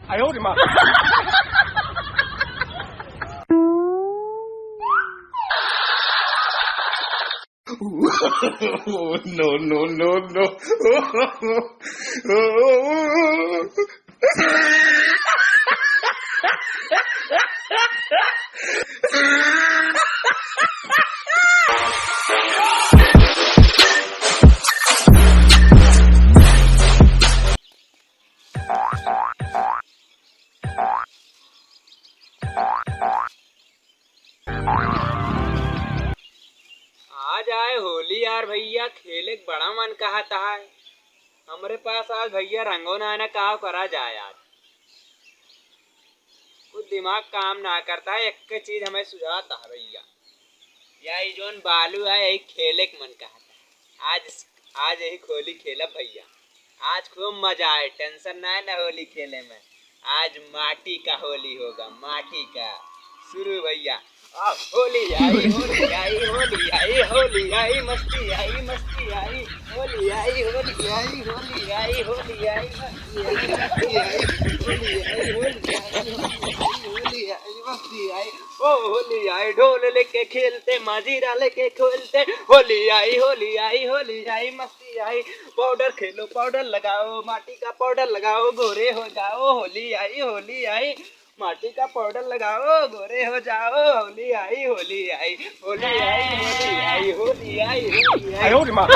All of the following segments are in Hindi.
哎呦我的妈！No no no no！ आज आए होली यार भैया, खेले बड़ा मन कहा था हमरे पास आज भैया रंगो ना कहा करा जाए। आज कुछ दिमाग काम ना करता है, एक चीज हमें सुझाता है भैया, यही जोन बालू है यही खेले के मन कहा था। आज यही होली खेला भैया, आज खूब मजा आए, टेंशन ना है ना होली खेले में। आज माटी का होली होगा, माटी का शुरू भैया। होली आई होली आई होली आई होली आई मस्ती आई मस्ती आई होली आई होली आई होली आई होली आई मस्ती आई होली आई होली आई मस्ती आई ओ होली आई। ढोल लेके खेलते माजीरा लेके खेलते, होली आई होली आई होली आई मस्ती आई। पाउडर खेलो पाउडर लगाओ, माटी का पाउडर लगाओ गोरे हो जाओ। होली आई माटी का पाउडर लगाओ गोरे हो जाओ। होली आई होली आई होली आई होली आई होली आई होली आई। 哎呦我的妈！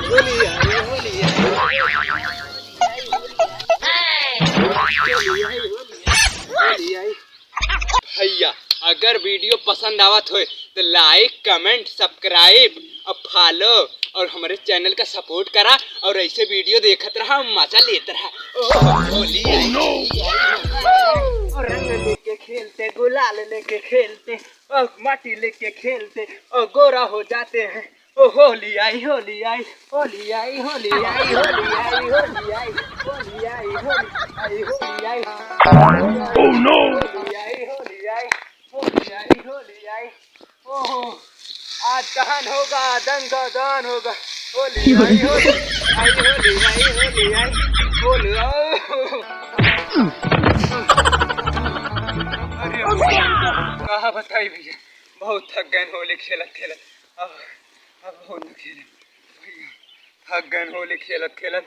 होली आई होली आई होली आई। भैया अगर वीडियो पसंद आवत हो तो लाइक कमेंट सब्सक्राइब और फॉलो और हमारे चैनल का सपोर्ट करा, और ऐसे वीडियो देखत रहा, मजा लेते रहा। होली आई और रंग लेके खेलते, गुलाल लेके खेलते और माटी लेके खेलते और गोरा हो जाते हैं। ओ होली आई होली आई होली आई होली आई होली आई होली आई होली आई होली आई होली आई। Oh no! होली आई होली आई होली आई होली आई। ओहो आज दहन होगा, दंगा दान होगा। होली आई होली आई होली आई होली आई होली अरे कहा बताई भैया, बहुत थक गए होली खेलत खेलत। अब बहुत न खेले भैया, थक गए होली खेलत खेलत।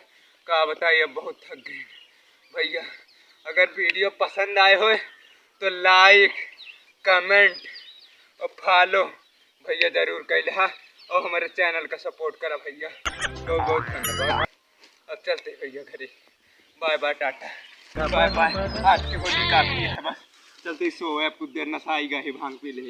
कहा बताइए, अब बहुत थक गए भैया। अगर वीडियो पसंद आए हो तो लाइक कमेंट और फॉलो भैया जरूर कैला, और हमारे चैनल का सपोर्ट करा भैया। बहुत बहुत धन्यवाद। अब चलते भैया घरे, bye bye tata bye bye. आज की होली काफी है, बस चलते सो है, कुछ देर नशा आएगा ही, भांग पी ले।